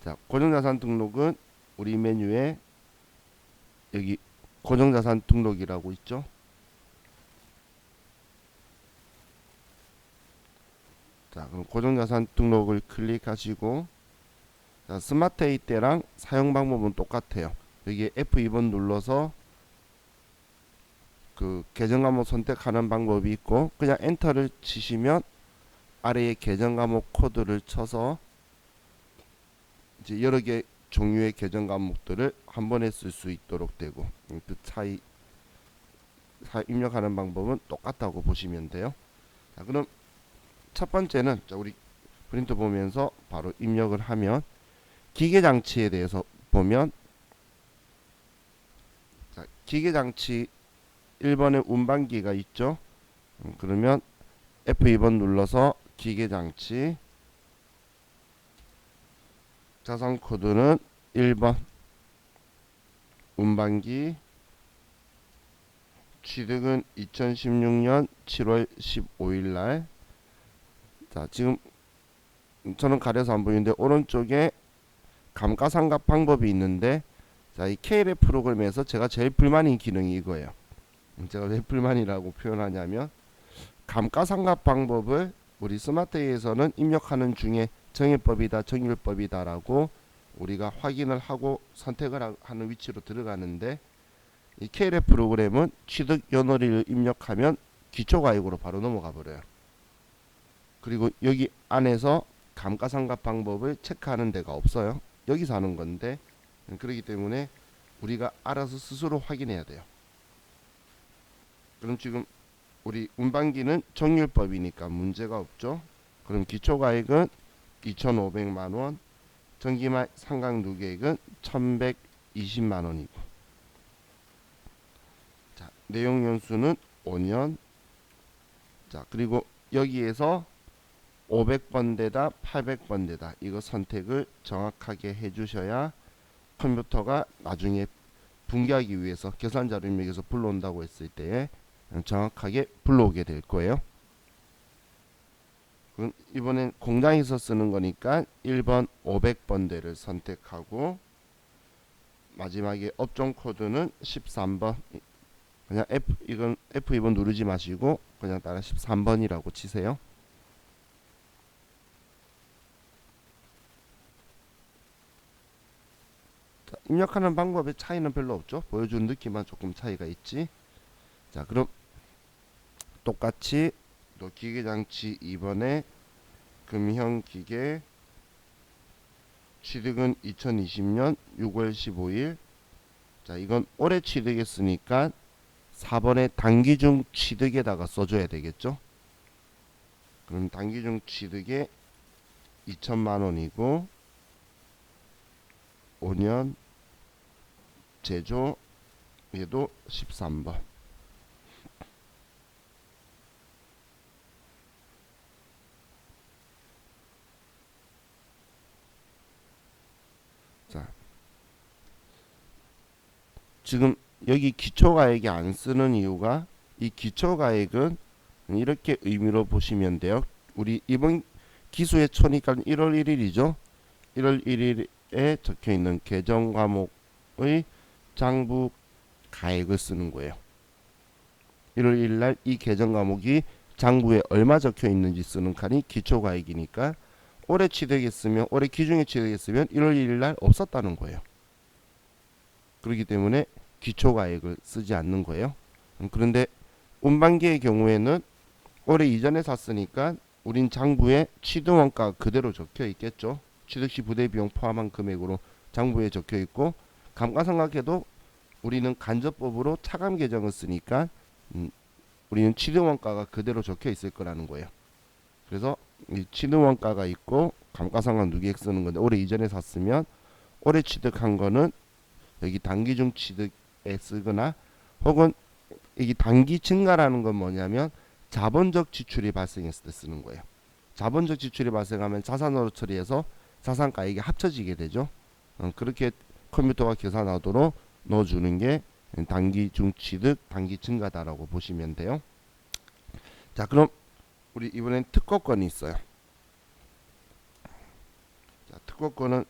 자, 고정자산 등록은 우리 메뉴에 여기 고정자산 등록이라고 있죠. 자, 그럼 고정자산 등록을 클릭하시고, 자, 스마트에이 때랑 사용 방법은 똑같아요. 여기 F2번 눌러서 그 계정 과목 선택하는 방법이 있고, 그냥 엔터를 치시면 아래에 계정 과목 코드를 쳐서 이제 여러 개 종류의 계정 과목들을 한 번에 쓸 수 있도록 되고, 그 차이 입력하는 방법은 똑같다고 보시면 돼요. 자, 그럼 첫 번째는, 자, 우리 프린트 보면서 바로 입력을 하면, 기계장치에 대해서 보면, 자, 기계장치 1번에 운반기가 있죠. 그러면 F2번 눌러서 기계장치, 자산 코드는 1번, 운반기, 취득은 2016년 7월 15일 날. 자, 지금 저는 가려서 안 보이는데 오른쪽에 감가상각 방법이 있는데, 자, 이 KLF 프로그램에서 제가 제일 불만인 기능이 이거예요. 제가 왜 불만이라고 표현하냐면, 감가상각 방법을 우리 스마트에이에서는 입력하는 중에 정해법이다, 정율법이다라고 우리가 확인을 하고 선택을 하는 위치로 들어가는데, 이 KLF 프로그램은 취득 연월일을 입력하면 기초가액으로 바로 넘어가 버려요. 그리고 여기 안에서 감가상각 방법을 체크하는 데가 없어요. 여기서 하는 건데, 그렇기 때문에 우리가 알아서 스스로 확인해야 돼요. 그럼 지금 우리 운반기는 정율법이니까 문제가 없죠. 그럼 기초가액은 2,500만원, 정기말 상각 누계액은 1,120만원이고, 자, 내용 연수는 5년. 자, 그리고 여기에서 500번대다 800번대다 이거 선택을 정확하게 해주셔야 컴퓨터가 나중에 분개하기 위해서 계산자료 입력에서 불러온다고 했을 때 정확하게 불러오게 될 거예요. 그럼 이번엔 공장에서 쓰는 거니까 1번 500번대를 선택하고, 마지막에 업종 코드는 13번. 그냥 이건 F2번 누르지 마시고 그냥 따라 13번이라고 치세요. 자, 입력하는 방법의 차이는 별로 없죠. 보여준 느낌만 조금 차이가 있지. 자, 그럼 똑같이 또 기계장치 2번에 금형기계, 취득은 2020년 6월 15일. 자, 이건 올해 취득했으니까 4번에 단기중 취득에다가 써줘야 되겠죠. 그럼 단기중 취득에 2천만원이고, 5년 제조, 얘도 13번. 자, 지금 여기 기초가액이 안 쓰는 이유가, 이 기초가액은 이렇게 의미로 보시면 돼요. 우리 이번 기수의 초니까 1월 1일이죠. 1월 1일에 적혀 있는 계정 과목의 장부 가액을 쓰는 거예요. 1월 1일 날 이 계정 과목이 장부에 얼마 적혀 있는지 쓰는 칸이 기초가액이니까, 올해 취득했으면, 올해 기준에 취득했으면 1월 1일 날 없었다는 거예요. 그렇기 때문에 기초가액을 쓰지 않는 거예요. 그런데 운반기의 경우에는 올해 이전에 샀으니까 우린 장부에 취득원가 그대로 적혀 있겠죠. 취득시 부대비용 포함한 금액으로 장부에 적혀 있고, 감가상각해도 우리는 간접법으로 차감 계정을 쓰니까 우리는 취득원가가 그대로 적혀 있을 거라는 거예요. 그래서 이 취득원가가 있고 감가상각 누계액 쓰는 건데, 올해 이전에 샀으면 올해 취득한 거는 여기 단기중 취득에 쓰거나, 혹은 이 단기 증가라는 건 뭐냐면 자본적 지출이 발생했을 때 쓰는 거예요. 자본적 지출이 발생하면 자산으로 처리해서 자산가액이 합쳐지게 되죠. 그렇게 컴퓨터가 계산하도록 넣어주는 게 단기중 취득, 단기 증가다라고 보시면 돼요. 자, 그럼 우리 이번엔 특허권이 있어요. 자, 특허권은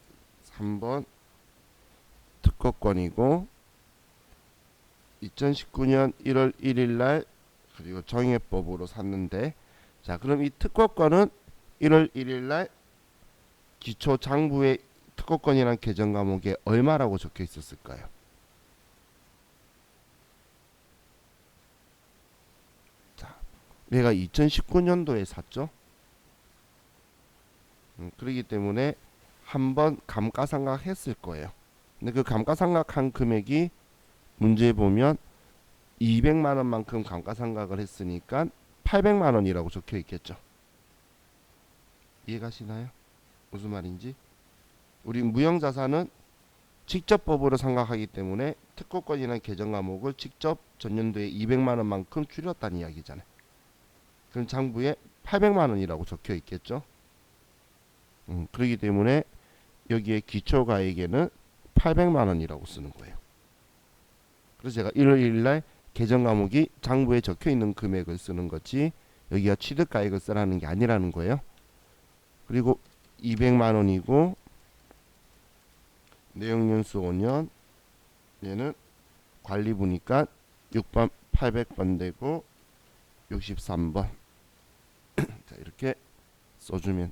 3번 특허권이고 2019년 1월 1일 날 그리고 정액법으로 샀는데, 자 그럼 이 특허권은 1월 1일 날 기초 장부의 특허권이란 개정 과목에 얼마라고 적혀 있었을까요? 자, 내가 2019년도에 샀죠. 그렇기 때문에 한번 감가상각 했을 거예요. 근데 그 감가상각한 금액이 문제에 보면 200만 원만큼 감가상각을 했으니까 800만 원이라고 적혀 있겠죠. 이해가시나요? 무슨 말인지? 우리 무형자산은 직접 법으로 상각하기 때문에 특허권이라는 개정 과목을 직접 전년도에 200만 원만큼 줄였다는 이야기잖아요. 그럼 장부에 800만 원이라고 적혀 있겠죠. 그렇기 때문에 여기에 기초가액에는 800만 원이라고 쓰는 거예요. 그래서 제가 1월 1일 날 개정 과목이 장부에 적혀 있는 금액을 쓰는 거지 여기가 취득가액을 쓰라는 게 아니라는 거예요. 그리고 200만 원이고 내용연수 5년, 얘는 관리부니까 6번 800번 되고 63번 자 이렇게 써주면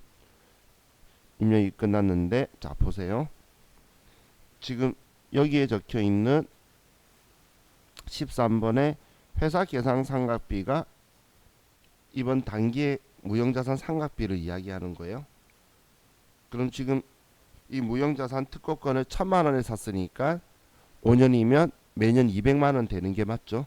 입력이 끝났는데, 자 보세요. 지금 여기에 적혀 있는 13번의 회사 계상 상각비가 이번 단기의 무형자산 상각비를 이야기하는 거예요. 그럼 지금 이 무형자산 특허권을 1000만 원에 샀으니까 5년이면 매년 200만 원 되는 게 맞죠.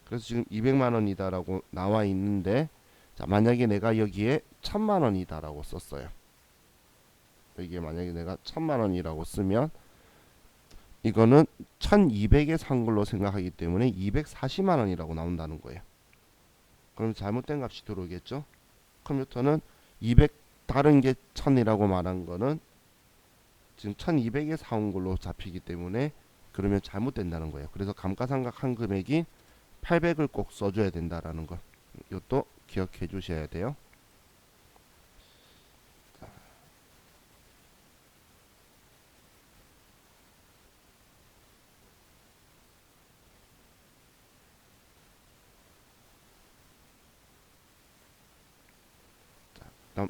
그래서 지금 200만 원이다라고 나와 있는데, 자 만약에 내가 여기에 1000만 원이다라고 썼어요. 여기에 만약에 내가 1000만 원이라고 쓰면 이거는 1200에 산 걸로 생각하기 때문에 240만 원이라고 나온다는 거예요. 그럼 잘못된 값이 들어오겠죠. 컴퓨터는 200 다른 게 1000이라고 말한 거는 지금 1200에 사온 걸로 잡히기 때문에 그러면 잘못된다는 거예요. 그래서 감가상각한 금액이 800을 꼭 써줘야 된다라는 거, 이것도 기억해 주셔야 돼요. 다음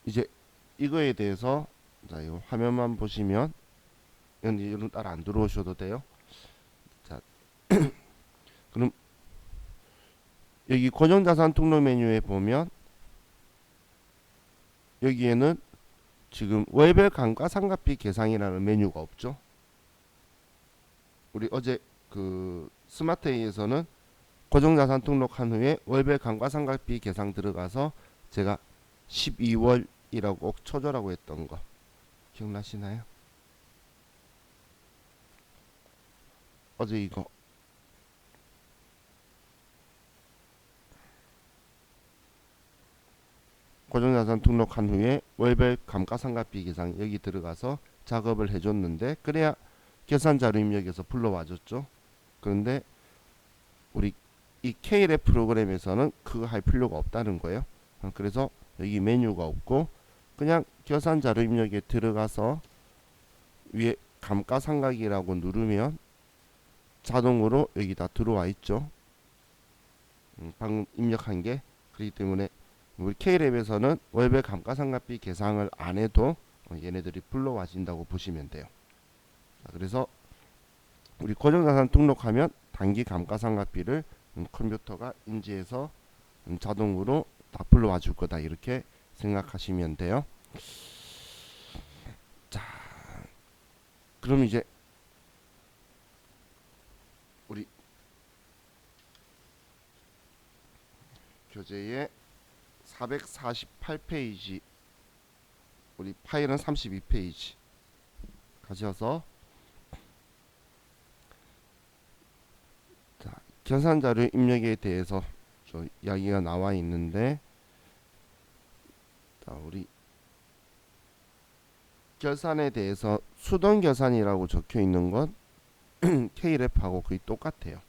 이제 이거에 대해서, 자 이거 화면만 보시면 여러분 따라 안 들어오셔도 돼요. 자 그럼 여기 고정자산 등록 메뉴에 보면 여기에는 지금 월별 감가상각비 계상이라는 메뉴가 없죠. 우리 어제 그 스마트A에서는 고정자산 등록한 후에 월별 감가상각비 계상 들어가서 제가 12월이라고 꼭 쳐줘라고 했던 거 기억나시나요? 어제 이거 고정자산 등록한 후에 월별 감가상각비 계상 여기 들어가서 작업을 해줬는데, 그래야 계산자료 입력에서 불러와줬죠. 그런데 우리 이 K랩 프로그램에서는 그거 할 필요가 없다는 거예요. 그래서 여기 메뉴가 없고 그냥 계산자료 입력에 들어가서 위에 감가상각이라고 누르면 자동으로 여기 다 들어와 있죠. 방금 입력한 게. 그렇기 때문에 우리 K랩에서는 월별 감가상각비 계상을 안 해도 얘네들이 불러와진다고 보시면 돼요. 자, 그래서 우리 고정자산 등록하면 단기 감가상각비를 컴퓨터가 인지해서 자동으로 다 불러와 줄 거다, 이렇게 생각하시면 돼요. 자, 그럼 이제 우리 교재의 448페이지, 우리 파일은 32페이지 가셔서 자, 계산자료 입력에 대해서 저 이야기가 나와 있는데, 자, 우리 결산에 대해서 수동 결산이라고 적혀 있는 건 K랩하고 거의 똑같아요.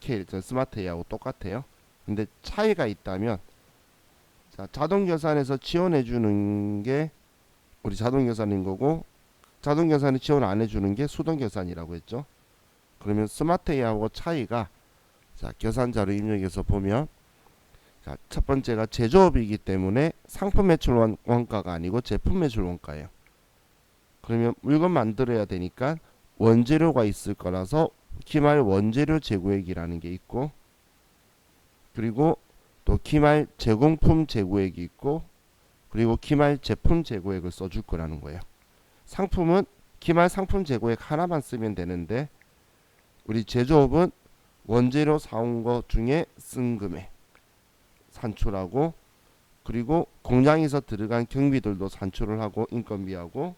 K 스마트A하고 똑같아요. 근데 차이가 있다면, 자, 자동 계산에서 지원해 주는 게 우리 자동 계산인 거고, 자동 계산이 지원 안 해주는 게 수동 계산이라고 했죠. 그러면 스마트 AI하고 차이가, 자, 계산 자료 입력에서 보면, 자, 첫 번째가 제조업이기 때문에 상품 매출 원가가 아니고 제품 매출 원가예요. 그러면 물건 만들어야 되니까 원재료가 있을 거라서 기말 원재료 재고액이라는 게 있고, 그리고 또 기말 제공품 재고액이 있고, 그리고 기말 제품 재고액을 써줄 거라는 거예요. 상품은 기말 상품 재고액 하나만 쓰면 되는데, 우리 제조업은 원재료 사온 거 중에 쓴 금액 산출하고, 그리고 공장에서 들어간 경비들도 산출을 하고 인건비하고,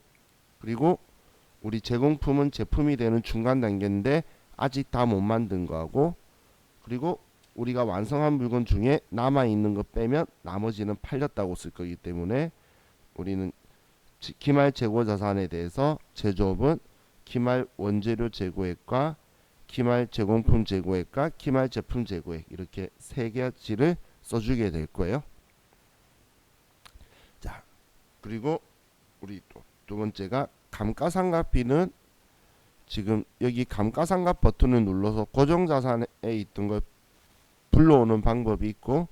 그리고 우리 제공품은 제품이 되는 중간 단계인데 아직 다 못 만든 거하고, 그리고 우리가 완성한 물건 중에 남아있는 거 빼면 나머지는 팔렸다고 쓸 거기 때문에 우리는 기말 재고 자산에 대해서 제조업은 기말 원재료 재고액과 기말 제공품 재고액과 기말 제품 재고액 이렇게 세 가지를 써주게 될 거예요. 자, 그리고 우리 또 두 번째가 감가상각비는, 지금 여기 감가상각 버튼을 눌러서 고정자산에 있던 걸 불러오는 방법이 있고,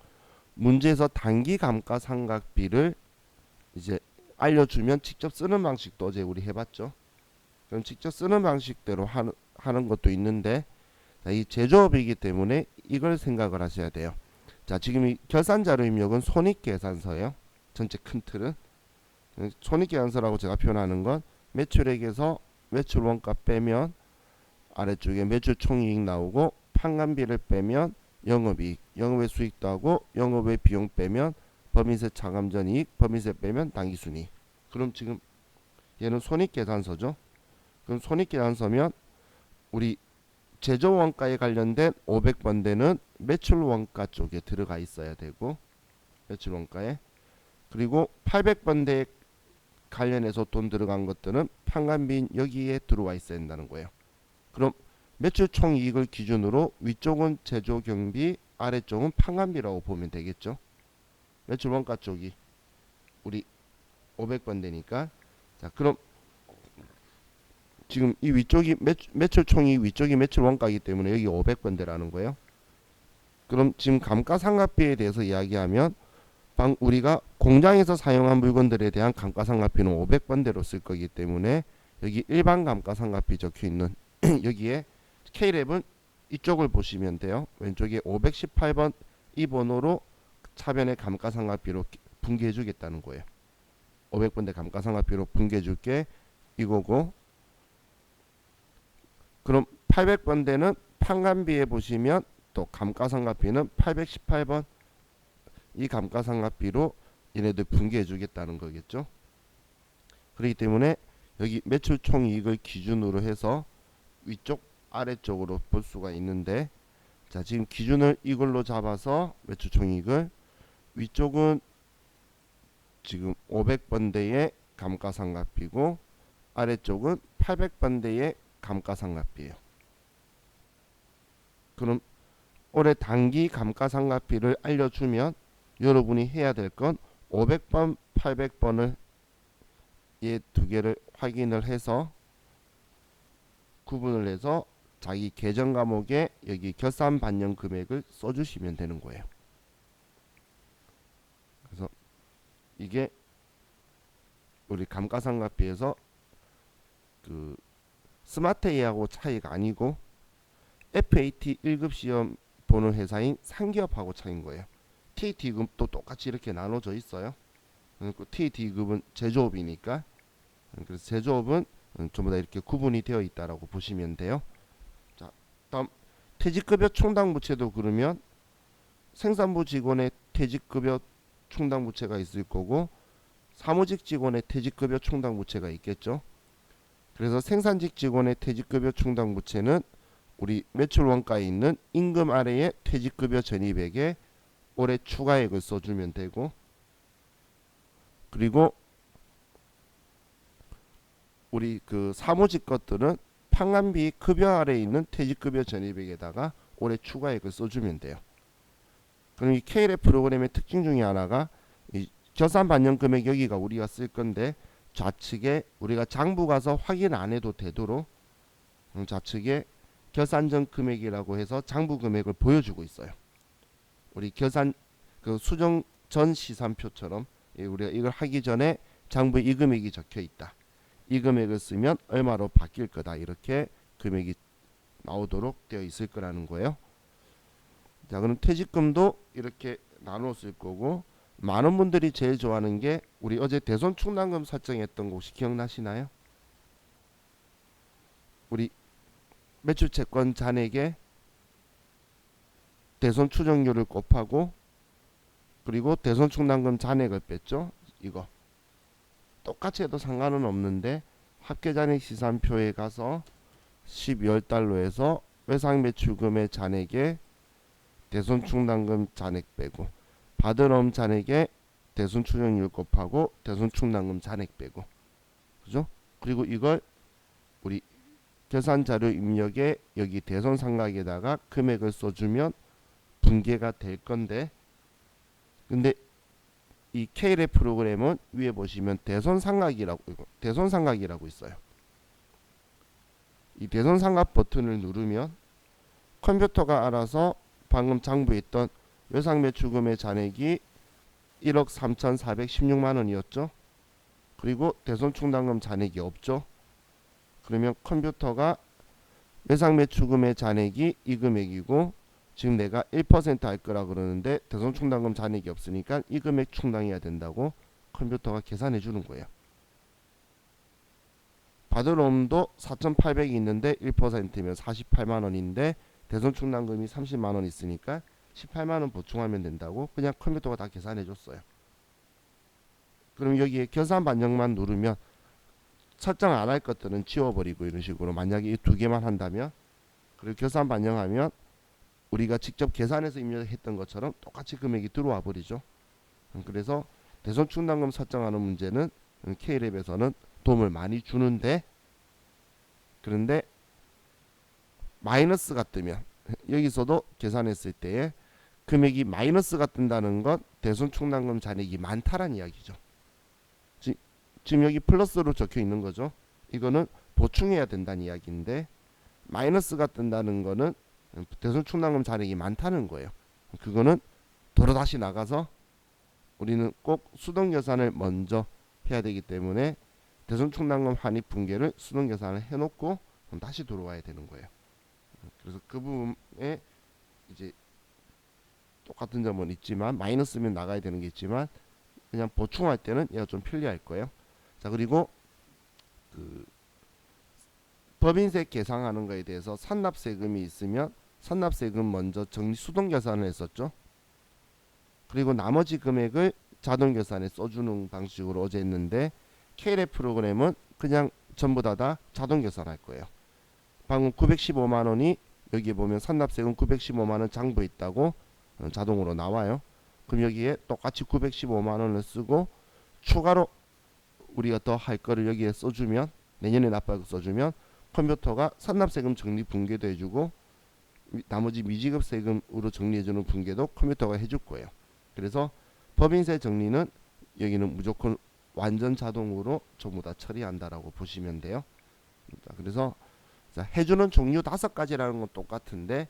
문제에서 단기 감가상각비를 이제 알려주면 직접 쓰는 방식도 어제 우리 해봤죠. 그럼 직접 쓰는 방식대로 하는 것도 있는데, 자, 이 제조업이기 때문에 이걸 생각을 하셔야 돼요. 자, 지금 이 결산자료 입력은 손익계산서예요. 전체 큰 틀은 손익계산서라고 제가 표현하는 건 매출액에서 매출 원가 빼면 아래쪽에 매출 총이익 나오고, 판관비를 빼면 영업이익, 영업외 수익도 하고, 영업외 비용 빼면 법인세 차감전이익, 법인세 빼면 당기순이익. 그럼 지금 얘는 손익계산서죠. 그럼 손익계산서면 우리 제조원가에 관련된 500번대는 매출원가 쪽에 들어가 있어야 되고, 매출원가에, 그리고 800번대에 관련해서 돈 들어간 것들은 판관비 여기에 들어와 있어야 된다는 거예요. 그럼 매출 총이익을 기준으로 위쪽은 제조경비, 아래쪽은 판관비라고 보면 되겠죠. 매출 원가 쪽이 우리 500번대니까. 자, 그럼 지금 이 위쪽이 매출 총이익, 위쪽이 매출 원가이기 때문에 여기 500번대라는 거예요. 그럼 지금 감가상각비에 대해서 이야기하면 우리가 공장에서 사용한 물건들에 대한 감가상각비는 500번대로 쓸 거기 때문에 여기 일반 감가상각비 적혀 있는 여기에 K랩은 이쪽을 보시면 돼요. 왼쪽에 518번 이 번호로 차변의 감가상각비로 분개해 주겠다는 거예요. 500번대 감가상각비로 분개해 줄게 이거고, 그럼 800번대는 판관비에 보시면 또 감가상각비는 818번 이 감가상각비로 얘네들 분개해 주겠다는 거겠죠. 그렇기 때문에 여기 매출 총이익을 기준으로 해서 위쪽 아래쪽으로 볼 수가 있는데, 자, 지금 기준을 이걸로 잡아서 매출 총이익을, 위쪽은 지금 500번대의 감가상각비고 아래쪽은 800번대의 감가상각비예요. 그럼 올해 단기 감가상각비를 알려주면 여러분이 해야 될 건 500번, 800번을 얘 두 개를 확인을 해서 구분을 해서 자기 계정 과목에 여기 결산 반영 금액을 써주시면 되는 거예요. 그래서 이게 우리 감가상각비에서 그 스마트 AI하고 차이가 아니고 FAT 1급 시험 보는 회사인 상기업하고 차이인 거예요. TAT급도 똑같이 이렇게 나눠져 있어요. TAT급은 제조업이니까, 그래서 제조업은 전부 다 이렇게 구분이 되어 있다라고 보시면 돼요. 자, 다음 퇴직급여 충당부채도 그러면 생산부 직원의 퇴직급여 충당부채가 있을 거고, 사무직 직원의 퇴직급여 충당부채가 있겠죠. 그래서 생산직 직원의 퇴직급여 충당부채는 우리 매출 원가에 있는 임금 아래의 퇴직급여 전입액에 올해 추가액을 써주면 되고, 그리고 우리 그 사무직 것들은 판관비 급여 아래에 있는 퇴직급여 전입액에다가 올해 추가액을 써주면 돼요. 그럼 이 K랩 프로그램의 특징 중에 하나가 이 결산 반영 금액 여기가 우리가 쓸 건데 좌측에 우리가 장부 가서 확인 안 해도 되도록 좌측에 결산 전 금액이라고 해서 장부 금액을 보여주고 있어요. 우리 결산 그 수정 전 시산표처럼 우리가 이걸 하기 전에 장부에 이 금액이 적혀 있다. 이 금액을 쓰면 얼마로 바뀔 거다. 이렇게 금액이 나오도록 되어 있을 거라는 거예요. 자, 그럼 퇴직금도 이렇게 나눠 쓸 거고, 많은 분들이 제일 좋아하는 게 우리 어제 대손 충당금 설정했던 거 혹시 기억나시나요? 우리 매출 채권 잔액에 대손 추정률을 곱하고 그리고 대손 충당금 잔액을 뺐죠. 이거 똑같이 해도 상관은 없는데 합계 잔액 시산표에 가서 12월 달로 해서 외상 매출금의 잔액에 대손 충당금 잔액 빼고 받은 잔액에 대손 추정률 곱하고 대손 충당금 잔액 빼고, 그죠? 그리고 이걸 우리 계산 자료 입력에 여기 대손 삼각에다가 금액을 써주면 분계가 될 건데, 근데 이 K랩 프로그램은 위에 보시면 대손 삼각이라고 있어요. 이 대손 삼각 버튼을 누르면 컴퓨터가 알아서 방금 장부에 있던 외상 매출금의 잔액이 1억 3,416만 원이었죠. 그리고 대손 충당금 잔액이 없죠. 그러면 컴퓨터가 외상 매출금의 잔액이 이 금액이고 지금 내가 1% 할 거라 그러는데 대손 충당금 잔액이 없으니까 이 금액 충당해야 된다고 컴퓨터가 계산해 주는 거예요. 받을 놈도 4,800이 있는데 1%면 48만 원인데 대손 충당금이 30만 원 있으니까 18만 원 보충하면 된다고 그냥 컴퓨터가 다 계산해 줬어요. 그럼 여기에 결산 반영만 누르면 설정 안 할 것들은 지워버리고 이런 식으로 만약에 이 두 개만 한다면, 그리고 결산 반영하면 우리가 직접 계산해서 입력했던 것처럼 똑같이 금액이 들어와 버리죠. 그래서 대손 충당금 설정하는 문제는 K랩에서는 도움을 많이 주는데, 그런데 마이너스가 뜨면 여기서도 계산했을 때에 금액이 마이너스가 뜬다는 건 대손 충당금 잔액이 많다란 이야기죠. 지금 여기 플러스로 적혀 있는 거죠. 이거는 보충해야 된다는 이야기인데, 마이너스가 뜬다는 거는 대손 충당금 잔액이 많다는 거예요. 그거는 도로 다시 나가서 우리는 꼭 수동 계산을 먼저 해야 되기 때문에 대손 충당금 환입 분계를 수동 계산을 해놓고 다시 들어와야 되는 거예요. 그래서 그 부분에 이제 똑같은 점은 있지만 마이너스면 나가야 되는 게 있지만 그냥 보충할 때는 얘가 좀 편리할 거예요. 자, 그리고 그 법인세 계상하는 거에 대해서 산납세금이 있으면 산납세금 먼저 정리 수동 계산을 했었죠. 그리고 나머지 금액을 자동 계산에 써주는 방식으로 어제 했는데 K랩 프로그램은 그냥 전부 다 자동 계산할 거예요. 방금 915만 원이 여기에 보면 산납세금 915만 원 장부에 있다고 자동으로 나와요. 그럼 여기에 똑같이 915만 원을 쓰고 추가로 우리가 더 할 거를 여기에 써주면, 내년에 납부할 거 써주면 컴퓨터가 산납세금 정리 분계도 해주고 나머지 미지급 세금으로 정리해주는 분계도 컴퓨터가 해줄 거예요. 그래서 법인세 정리는 여기는 무조건 완전 자동으로 전부 다 처리한다라고 보시면 돼요. 자, 그래서 자, 해주는 종류 5가지라는 건 똑같은데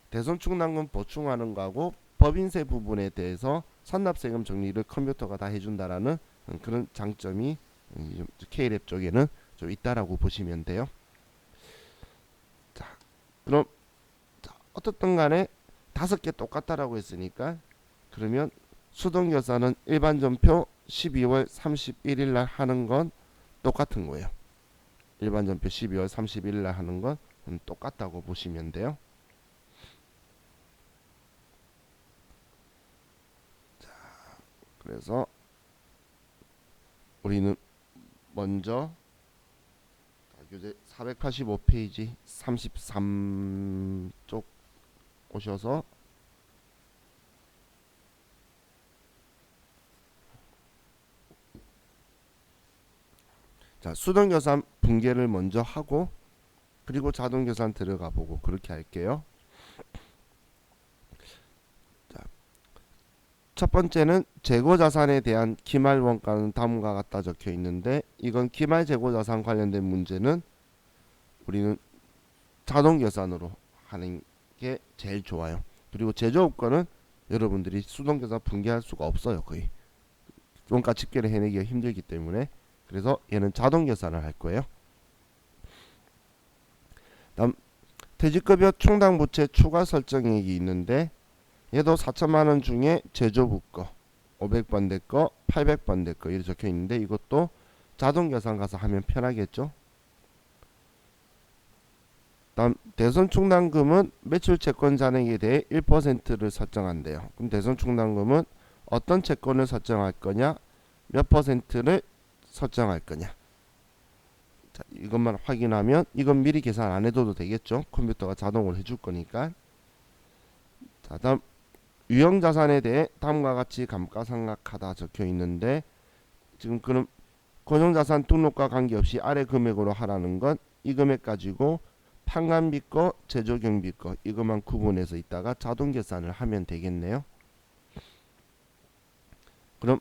대손 충당금 보충하는 거하고 법인세 부분에 대해서 산납세금 정리를 컴퓨터가 다 해준다라는 그런 장점이 K랩 쪽에는 좀 있다라고 보시면 돼요. 자, 그럼 어떻든 간에 5개 똑같다라고 했으니까 그러면 수동 계산은 일반 전표 12월 31일 날 하는 건 똑같은 거예요. 일반 전표 12월 31일 날 하는 건 똑같다고 보시면 돼요. 자, 그래서 우리는 먼저 교재 485페이지 33쪽 오셔서 자, 수동 계산 분계를 먼저 하고 그리고 자동 계산 들어가 보고 그렇게 할게요. 자, 첫 번째는 재고자산에 대한 기말 원가는 다음과 같다 적혀 있는데, 이건 기말 재고자산 관련된 문제는 우리는 자동 계산으로 하는 게 제일 좋아요. 그리고 제조업 거는 여러분들이 수동 계산 분개할 수가 없어요. 거의 원가 집계를 해내기가 힘들기 때문에. 그래서 얘는 자동 계산을 할 거예요. 다음 퇴직급여 충당 부채 추가 설정액이 있는데, 얘도 4천만원 중에 제조부 거 500번대 거 800번대 거 이렇게 적혀 있는데, 이것도 자동 계산 가서 하면 편하겠죠. 다음 대손 충당금은 매출 채권 잔액에 대해 1%를 설정한대요. 그럼 대손 충당금은 어떤 채권을 설정할 거냐, 몇 %를 설정할 거냐. 자, 이것만 확인하면 이건 미리 계산 안 해도 되겠죠. 컴퓨터가 자동으로 해줄 거니까. 자, 다음 유형자산에 대해 다음과 같이 감가상각하다 적혀 있는데, 지금 그럼 고정자산 등록과 관계없이 아래 금액으로 하라는 건 이 금액 가지고 판관비 거, 제조경비 거 이것만 구분해서 있다가 자동 계산을 하면 되겠네요. 그럼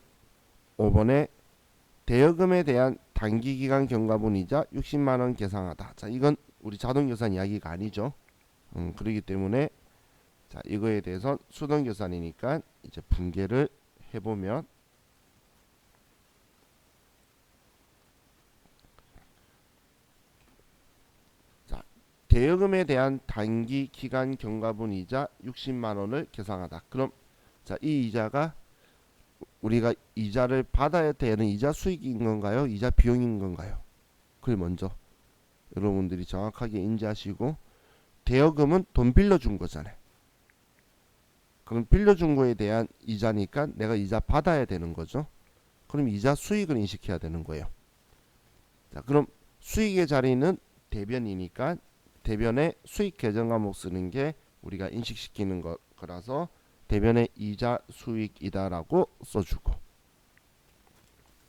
5번에 대여금에 대한 단기기간 경과분이자 60만원 계상하다. 자, 이건 우리 자동 계산 이야기가 아니죠. 그렇기 때문에 자, 이거에 대해서 수동 계산이니까 이제 분개를 해보면, 자, 대여금에 대한 단기 기간 경과분이자 60만원을 계상하다. 그럼 자, 이 이자가 우리가 이자를 받아야 되는 이자 수익인 건가요? 이자 비용인 건가요? 그걸 먼저 여러분들이 정확하게 인지하시고, 대여금은 돈 빌려준 거잖아요. 그럼 빌려준 거에 대한 이자니까 내가 이자 받아야 되는 거죠. 그럼 이자 수익을 인식해야 되는 거예요. 자, 그럼 수익의 자리는 대변이니까 대변에 수익 계정 과목 쓰는 게 우리가 인식시키는 거라서 대변에 이자 수익이다라고 써주고,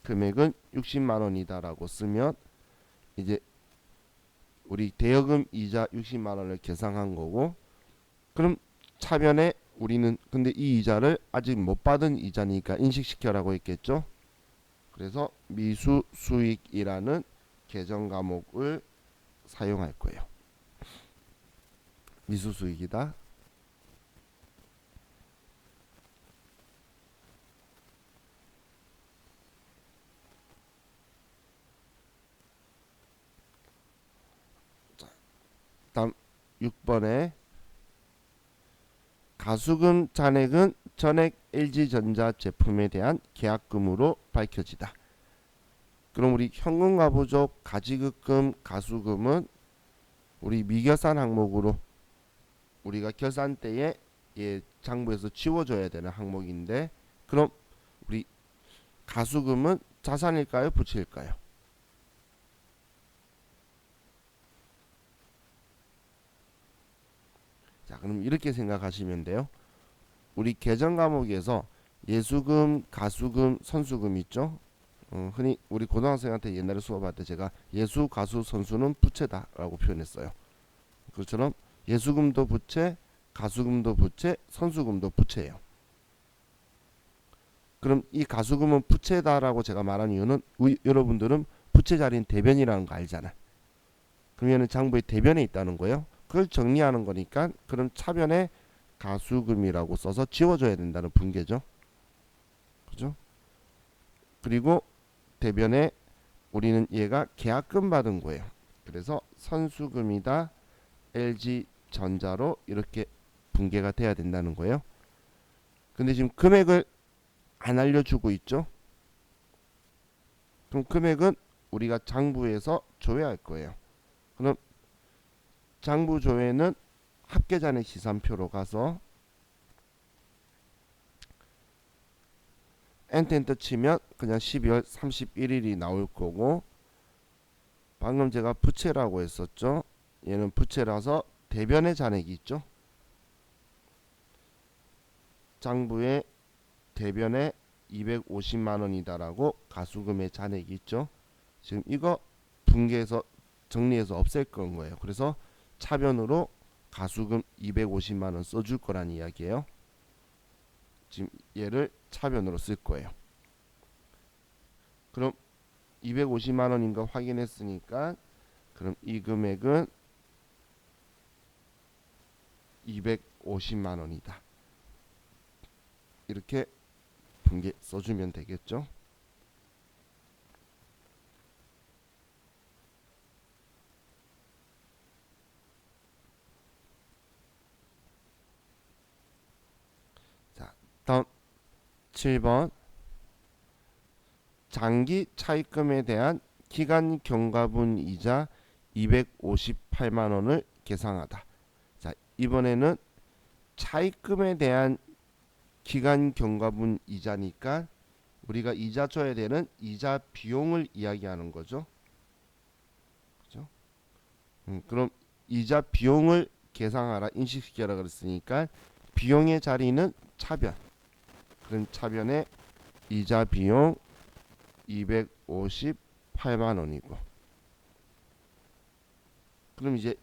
금액은 60만원이다라고 쓰면 이제 우리 대여금 이자 60만원을 계산한 거고, 그럼 차변에 우리는 근데 이 이자를 아직 못 받은 이자니까 인식시켜라고 했겠죠. 그래서 미수 수익이라는 계정 과목을 사용할 거예요. 미수 수익이다. 다음 6번에 가수금 잔액은 전액 LG전자 제품에 대한 계약금으로 밝혀지다. 그럼 우리 현금과 부족, 가지급금, 가수금은 우리 미결산 항목으로 우리가 결산 때에 장부에서 지워줘야 되는 항목인데, 그럼 우리 가수금은 자산일까요, 부채일까요? 자, 그럼 이렇게 생각하시면 돼요. 우리 계정 과목에서 예수금, 가수금, 선수금 있죠. 흔히 우리 고등학생한테 옛날에 수업할 때 제가 예수, 가수, 선수는 부채다라고 표현했어요. 그것처럼 예수금도 부채, 가수금도 부채, 선수금도 부채예요. 그럼 이 가수금은 부채다라고 제가 말한 이유는 여러분들은 부채 자리는 대변이라는 거 알잖아. 그러면 장부에 대변에 있다는 거예요. 그걸 정리하는 거니까 그럼 차변에 가수금이라고 써서 지워줘야 된다는 분개죠. 그죠? 그리고 대변에 우리는 얘가 계약금 받은 거예요. 그래서 선수금이다 LG전자로 이렇게 분개가 돼야 된다는 거예요. 근데 지금 금액을 안 알려주고 있죠. 그럼 금액은 우리가 장부에서 조회할 거예요. 그럼 장부 조회는 합계잔액 시산표로 가서 엔터 치면 그냥 12월 31일이 나올 거고, 방금 제가 부채라고 했었죠. 얘는 부채라서 대변의 잔액이 있죠. 장부에 대변에 250만원이다라고 가수금의 잔액이 있죠. 지금 이거 분개해서 정리해서 없앨 건 거예요. 그래서 차변으로 가수금 250만원 써줄 거란 이야기예요. 지금 얘를 차변으로 쓸 거예요. 그럼 250만 원인 거 확인했으니까 그럼 이 금액은 250만 원이다. 이렇게 분계 써주면 되겠죠. 자, 다음 7번 장기 차입금에 대한 기간 경과분 이자 258만 원을 계상하다. 자, 이번에는 차입금에 대한 기간 경과분 이자니까 우리가 이자 줘야 되는 이자 비용을 이야기하는 거죠. 그죠? 그럼 이자 비용을 계상하라 인식시켜라 그랬으니까 비용의 자리는 차변. 그럼 차변에 이자 비용 258만 원이고 그럼 이제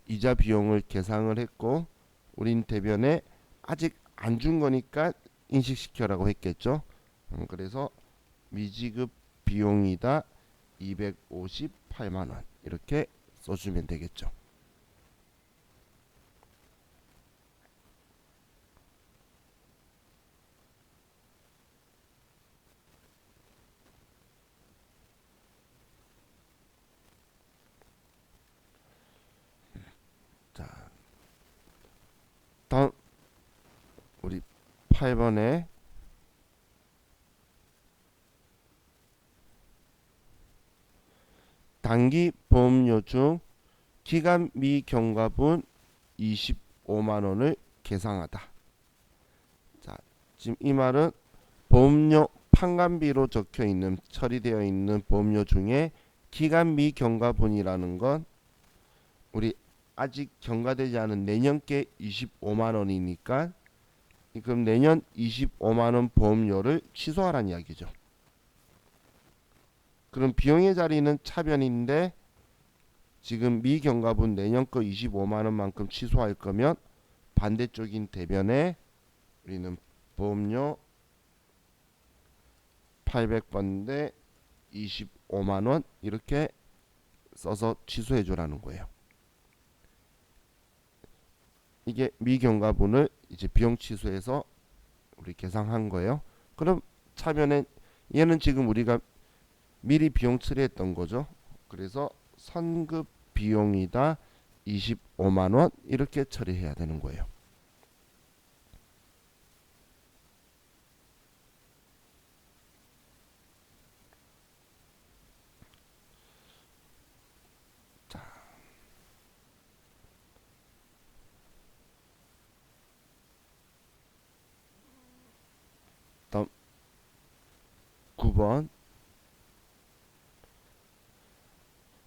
이자 비용을 계상을 했고 우린 대변에 아직 안 준 거니까 인식시켜라고 했겠죠. 그래서 미지급 비용이다 258만 원 이렇게 써주면 되겠죠. 자, 다음 우리 8번에 단기 보험료 중 기간 미경과분 25만 원을 계상하다. 자, 지금 이 말은 보험료 판관비로 적혀 있는 처리되어 있는 보험료 중에 기간 미경과분이라는 건 우리 아직 경과되지 않은 내년께 25만 원이니까 그럼 내년 25만 원 보험료를 취소하라는 이야기죠. 그럼 비용의 자리는 차변인데 지금 미경과분 내년 거 25만 원만큼 취소할 거면 반대쪽인 대변에 우리는 보험료 800번대 25만 원 이렇게 써서 취소해 주라는 거예요. 이게 미경과분을 이제 비용 취소해서 우리 계상한 거예요. 그럼 차변에 얘는 지금 우리가 미리 비용 처리했던 거죠. 그래서 선급 비용이다 25만 원 이렇게 처리해야 되는 거예요. 자, 다음 9번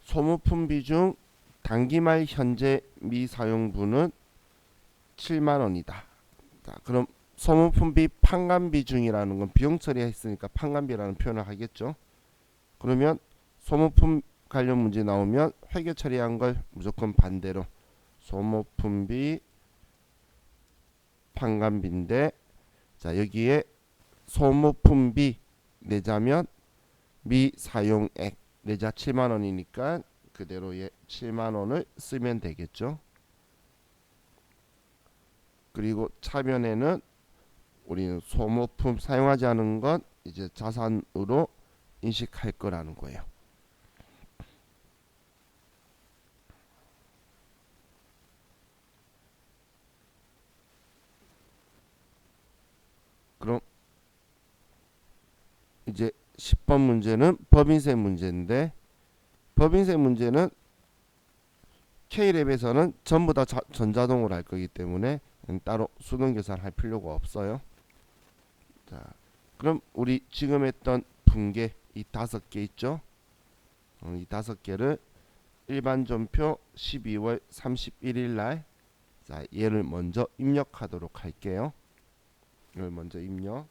소모품 비중 단기말 현재 미사용분은 7만 원이다. 자, 그럼 소모품비 판관 비중이라는 건 비용 처리했으니까 판관비라는 표현을 하겠죠. 그러면 소모품 관련 문제 나오면 회계 처리한 걸 무조건 반대로 소모품비 판관비인데 자 여기에 소모품비 내자면 미사용액 내자 7만 원이니까 그대로 7만 원을 쓰면 되겠죠. 그리고 차변에는 우리는 소모품 사용하지 않은 건 이제 자산으로 인식할 거라는 거예요. 그럼 이제 10번 문제는 법인세 문제인데 법인세 문제는 K랩에서는 전부 다 전자동으로 할 거기 때문에 따로 수능 계산할 필요가 없어요. 자, 그럼 우리 지금 했던 분계 이 5개 있죠? 이 5개를 일반 전표 12월 31일 날 자, 얘를 먼저 입력하도록 할게요. 이걸 먼저 입력.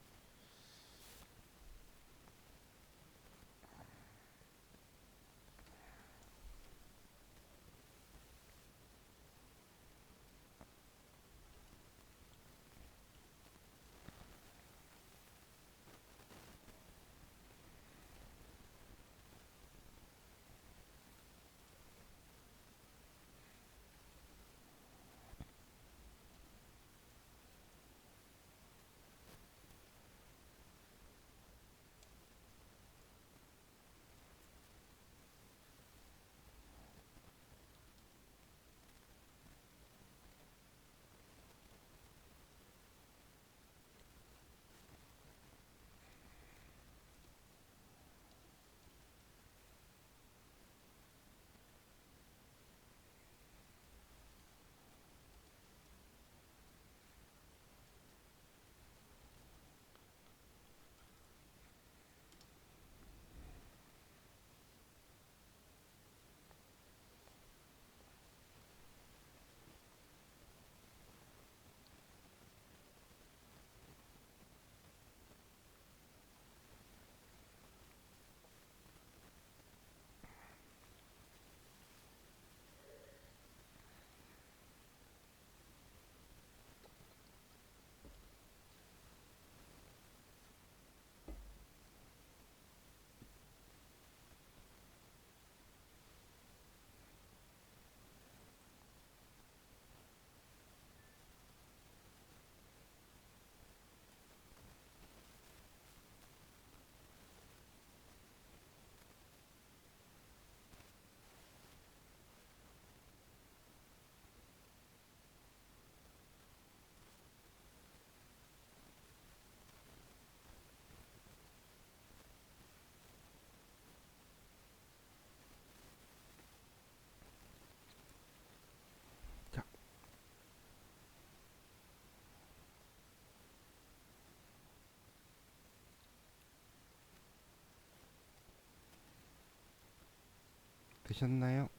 되셨나요?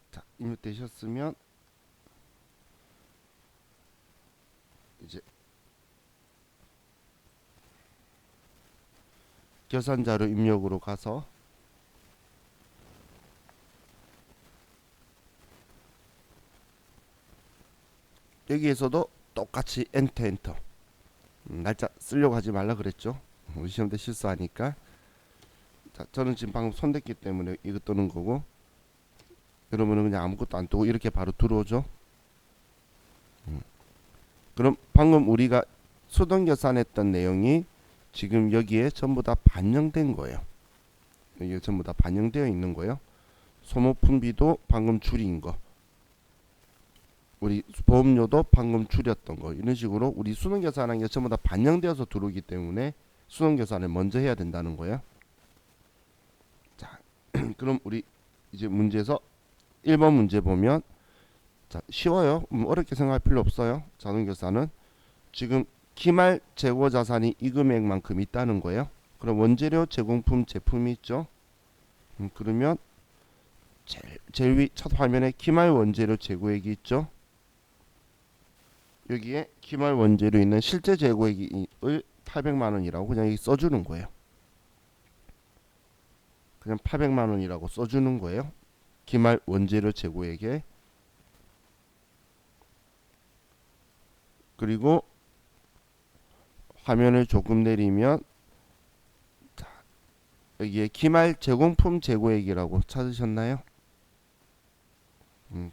자, 입력되셨으면 이제 계산자료 입력으로 가서 여기에서도 똑같이 엔터. 날짜 쓰려고 하지 말라 그랬죠. 우리 시험 때 실수하니까. 자, 저는 지금 방금 손댔기 때문에 이거 뜨는 거고, 여러분은 그냥 아무것도 안 뜨고 이렇게 바로 들어오죠. 그럼 방금 우리가 수동 계산했던 내용이 지금 여기에 전부 다 반영된 거예요. 여기에 전부 다 반영되어 있는 거예요. 소모품비도 방금 줄인 거, 우리 보험료도 방금 줄였던 거, 이런 식으로 우리 수능 계산한 게 전부 다 반영되어서 들어오기 때문에 수능 계산을 먼저 해야 된다는 거예요. 자, 그럼 우리 이제 문제에서 1번 문제 보면, 자, 쉬워요. 어렵게 생각할 필요 없어요. 자동 계산은 지금 기말 재고 자산이 이 금액만큼 있다는 거예요. 그럼 원재료, 제공품, 제품이 있죠. 그러면 제일 위 첫 화면에 기말 원재료 재고액이 있죠. 여기에 기말 원재료 있는 실제 재고액을 800만 원이라고 그냥 여기 써주는 거예요. 그냥 800만 원이라고 써주는 거예요. 기말 원재료 재고액에. 그리고 화면을 조금 내리면, 자, 여기에 기말 제공품 재고액이라고 찾으셨나요?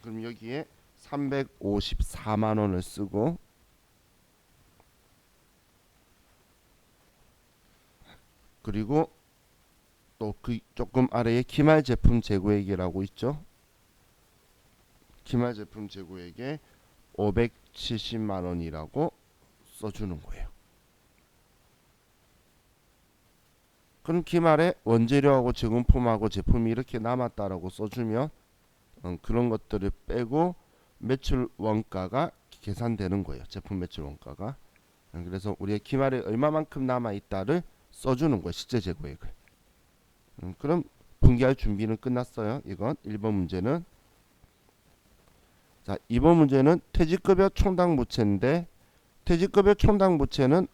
그럼 여기에 354만 원을 쓰고, 그리고 또 그 조금 아래에 기말 제품 재고액이라고 있죠. 기말 제품 재고액에 570만 원이라고 써주는 거예요. 그럼 기말에 원재료하고 제공품하고 제품이 이렇게 남았다라고 써주면 그런 것들을 빼고 매출 원가가 계산되는 거예요. 제품 매출 원가가. 그래서 우리의 기말에 얼마만큼 남아있다를 써주는 거예요. 실제 재고액을. 그럼 분기할 준비는 끝났어요. 이건 1번 문제는. 자, 2번 문제는 퇴직급여 총당 부채인데, 퇴직급여 총당 부채는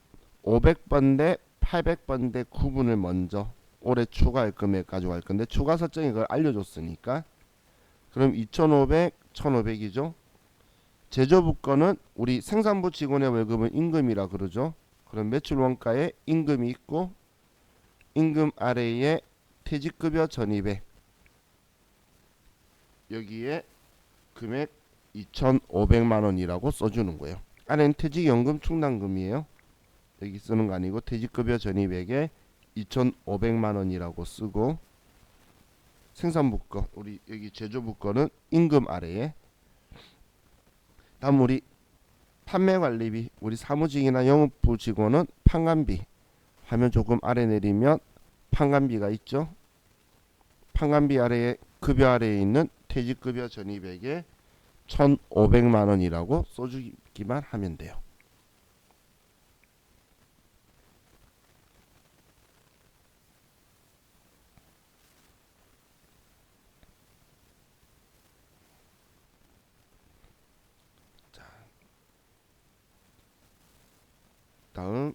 500번 대 800번 대 구분을 먼저 올해 추가할 금액 가져갈 건데, 추가 설정이 그걸 알려줬으니까, 그럼 2500, 1500이죠. 제조부 거는 우리 생산부 직원의 월급은 임금이라 그러죠. 그럼 매출 원가에 임금이 있고, 임금 아래에 퇴직급여 1200, 여기에 금액 2500만 원이라고 써주는 거예요. 아래는 퇴직연금 충당금이에요. 여기 쓰는 거 아니고 퇴직급여 1200에 2500만 원이라고 쓰고, 생산부 거, 우리 여기 제조부 거는 임금 아래에. 다음 우리 판매관리비, 우리 사무직이나 영업부 직원은 판관비. 화면 조금 아래 내리면 판관비가 있죠. 판관비 아래에 급여 아래에 있는 퇴직급여 1200에 1500만 원이라고 써주기만 하면 돼요. 자, 다음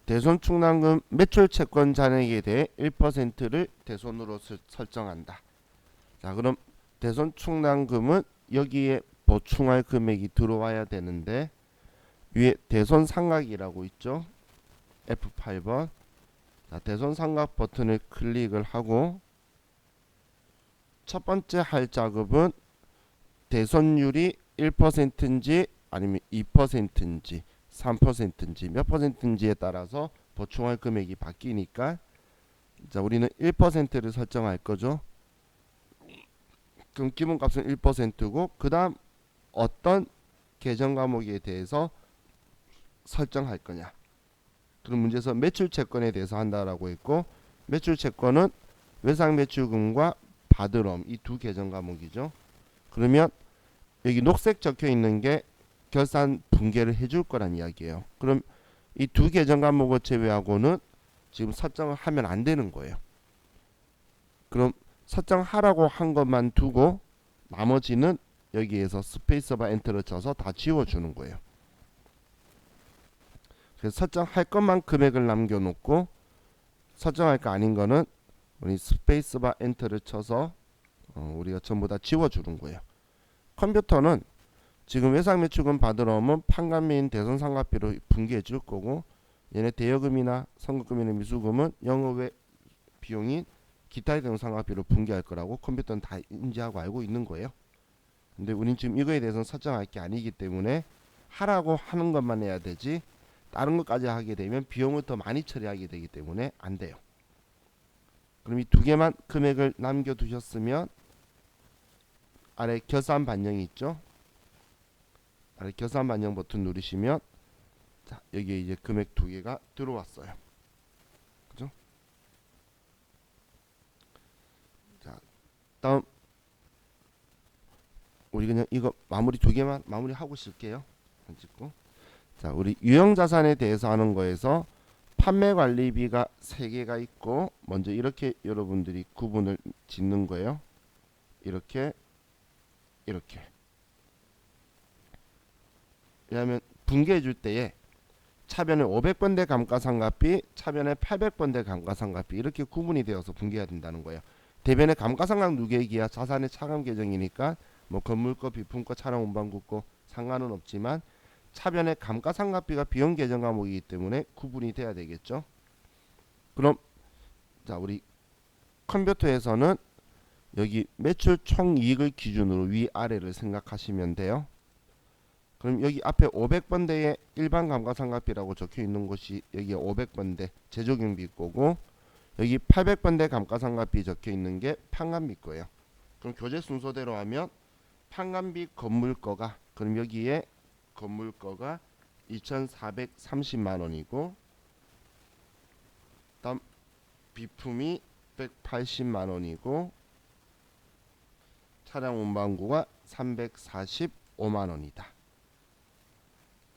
대손 충당금 매출 채권 잔액에 대해 1%를 대손으로 설정한다. 자, 그럼 대손 충당금은 여기에 보충할 금액이 들어와야 되는데, 위에 대손 상각이라고 있죠. F8번. 자, 대손 상각 버튼을 클릭을 하고, 첫 번째 할 작업은 대손율이 1%인지 아니면 2%인지 3%인지 몇 %인지에 따라서 보충할 금액이 바뀌니까, 자, 우리는 1%를 설정할 거죠. 그럼 기본값은 1%고, 그 다음 어떤 계정 과목에 대해서 설정할 거냐. 그럼 문제에서 매출 채권에 대해서 한다라고 했고, 매출 채권은 외상 매출금과 바드럼 이 두 계정 과목이죠. 그러면 여기 녹색 적혀 있는 게 결산 분계를 해줄 거란 이야기예요. 그럼 이 두 계정 과목을 제외하고는 지금 설정을 하면 안 되는 거예요. 그럼 설정하라고 한 것만 두고 나머지는 여기에서 스페이스바 엔터를 쳐서 다 지워주는 거예요. 그래서 설정할 것만 금액을 남겨놓고 설정할 거 아닌 거는 우리 스페이스바 엔터를 쳐서 우리가 전부 다 지워주는 거예요. 컴퓨터는 지금 외상매출금 받으러 오면 판관비인 대손상각비로 분개해 줄 거고, 얘네 대여금이나 선급금이나 미수금은 영업외 비용인 기타의 대손상각비로 분개할 거라고 컴퓨터는 다 인지하고 알고 있는 거예요. 근데 우린 지금 이거에 대해서는 설정할 게 아니기 때문에 하라고 하는 것만 해야 되지, 다른 것까지 하게 되면 비용을 더 많이 처리하게 되기 때문에 안 돼요. 그럼 이 두 개만 금액을 남겨두셨으면 아래 결산 반영이 있죠. 아래 결산 반영 버튼 누르시면 자, 여기에 이제 금액 두 개가 들어왔어요. 그죠? 자, 다음 우리 그냥 이거 마무리 두 개만 마무리하고 쓸게요. 찍고. 자, 우리 유형자산에 대해서 하는 거에서 판매관리비가 3개가 있고, 먼저 이렇게 여러분들이 구분을 짓는 거예요. 이렇게 왜냐하면 분개해 줄 때에 차변에 500번대 감가상각비, 차변에 800번대 감가상각비 이렇게 구분이 되어서 분개해야 된다는 거예요. 대변에 감가상각 누계기야 자산의 차감 계정이니까 뭐 건물거, 비품거, 차량 운반국거 상관은 없지만 차변의 감가상각비가 비용 계정 과목이기 때문에 구분이 돼야 되겠죠. 그럼 자, 우리 컴퓨터에서는 여기 매출 총이익을 기준으로 위아래를 생각하시면 돼요. 그럼 여기 앞에 500번대에 일반 감가상각비라고 적혀 있는 곳이 여기 500번대 제조경비 거고, 여기 800번대 감가상각비 적혀 있는 게 판관비 거예요. 그럼 교재 순서대로 하면 판관비 건물거가, 그럼 여기에 건물거가 2,430만 원이고, 다음 비품이 180만 원이고, 차량 운반구가 345만 원이다.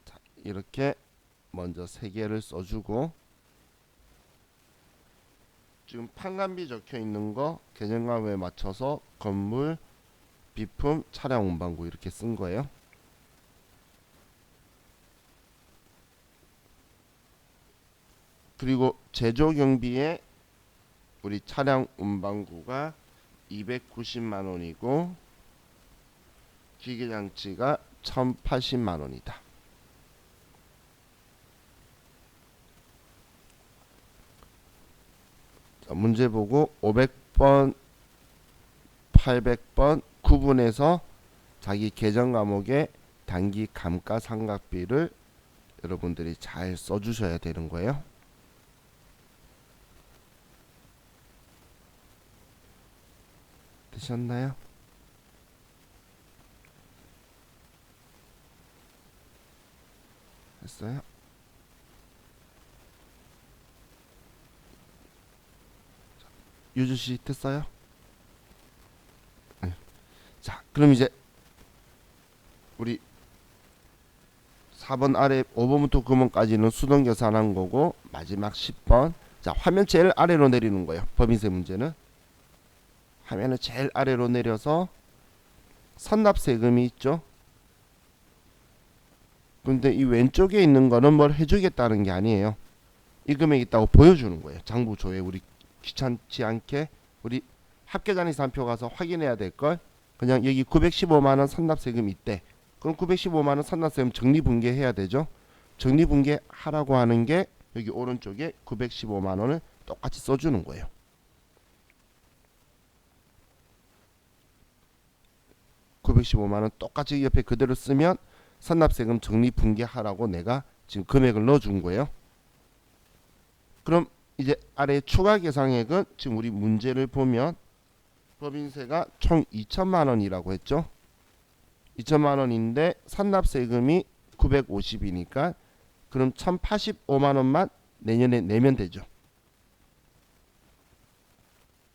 자, 이렇게 먼저 3개를 써주고, 지금 판관비 적혀 있는 거 계정과목에 맞춰서 건물, 비품, 차량 운반구 이렇게 쓴 거예요. 그리고 제조경비에 우리 차량 운반구가 290만 원이고 기계장치가 1080만 원이다. 자, 문제 보고 500번, 800번 구분해서 자기 계정 과목의 단기 감가상각비를 여러분들이 잘 써주셔야 되는 거예요. 되셨나요? 됐어요? 유주씨 됐어요? 네. 자, 그럼 이제 우리 4번 아래 5번부터 9번까지는 수동 계산한 거고, 마지막 10번 자, 화면 제일 아래로 내리는 거예요. 법인세 문제는 화면을 제일 아래로 내려서 선납세금이 있죠. 근데 이 왼쪽에 있는 거는 뭘 해주겠다는 게 아니에요. 이 금액이 있다고 보여주는 거예요. 장부조에 우리 귀찮지 않게 우리 합계잔의 산표 가서 확인해야 될 걸, 그냥 여기 915만원 선납세금이 있대. 그럼 915만원 선납세금 정리분계해야 되죠. 정리분계 하라고 하는 게 여기 오른쪽에 915만원을 똑같이 써주는 거예요. (915만원) 똑같이 옆에 그대로 쓰면 선납세금 정리분계하라고 내가 지금 금액을 넣어준 거예요. 그럼 이제 아래 추가 계상액은 지금 우리 문제를 보면 법인세가 총 2천만원이라고 했죠. 2천만원인데 선납세금이 950이니까 그럼 1085만원만 내년에 내면 되죠.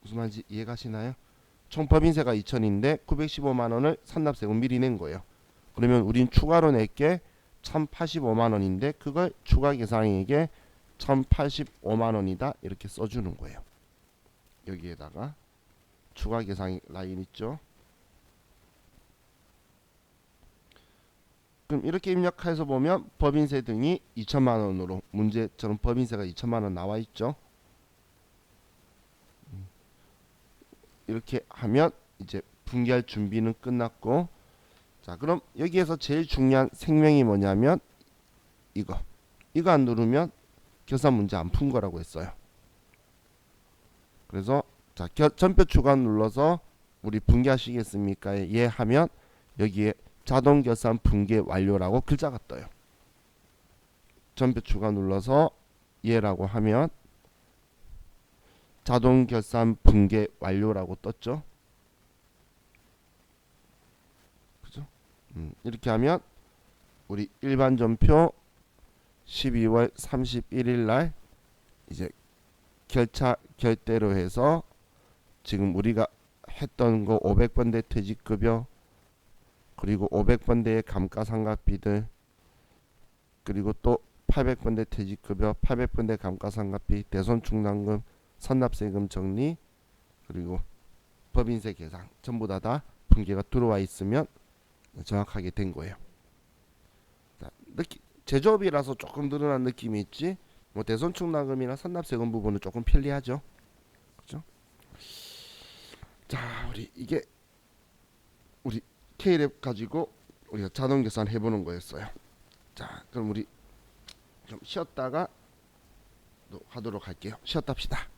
무슨 말인지 이해가시나요? 총 법인세가 2천인데 915만원을 선납세금 미리 낸 거예요. 그러면 우린 추가로 낼게 1085만 원인데 그걸 추가 계상액에 1085만 원이다 이렇게 써주는 거예요. 여기에다가 추가 계상액 라인 있죠. 그럼 이렇게 입력해서 보면 법인세 등이 2천만 원으로 문제처럼 법인세가 2천만 원 나와 있죠. 이렇게 하면 이제 분기할 준비는 끝났고, 자 그럼 여기에서 제일 중요한 생명이 뭐냐면 이거 안 누르면 결산 문제 안 푼 거라고 했어요. 그래서 자 전표 추가 눌러서 우리 분기하시겠습니까? 예 하면 여기에 자동 결산 분기 완료라고 글자가 떠요. 전표 추가 눌러서 예라고 하면 자동 결산 분기 완료라고 떴죠. 그죠? 이렇게 하면 우리 일반 전표 12월 31일 날 이제 결대로 해서 지금 우리가 했던 거 500번대 퇴직급여 그리고 500번대의 감가상각비들 그리고 또 800번대 퇴직급여 800번대 감가상각비 대손충당금 선납세금 정리 그리고 법인세 계상 전부 다 분기가 들어와 있으면 정확하게 된 거예요. 자, 제조업이라서 조금 늘어난 느낌이 있지 뭐 대손충당금이나 선납세금 부분은 조금 편리하죠. 그죠? 자 우리 이게 우리 K랩 가지고 우리가 자동 계산 해보는 거였어요. 자 그럼 우리 좀 쉬었다가 또 하도록 할게요. 쉬었다 합시다.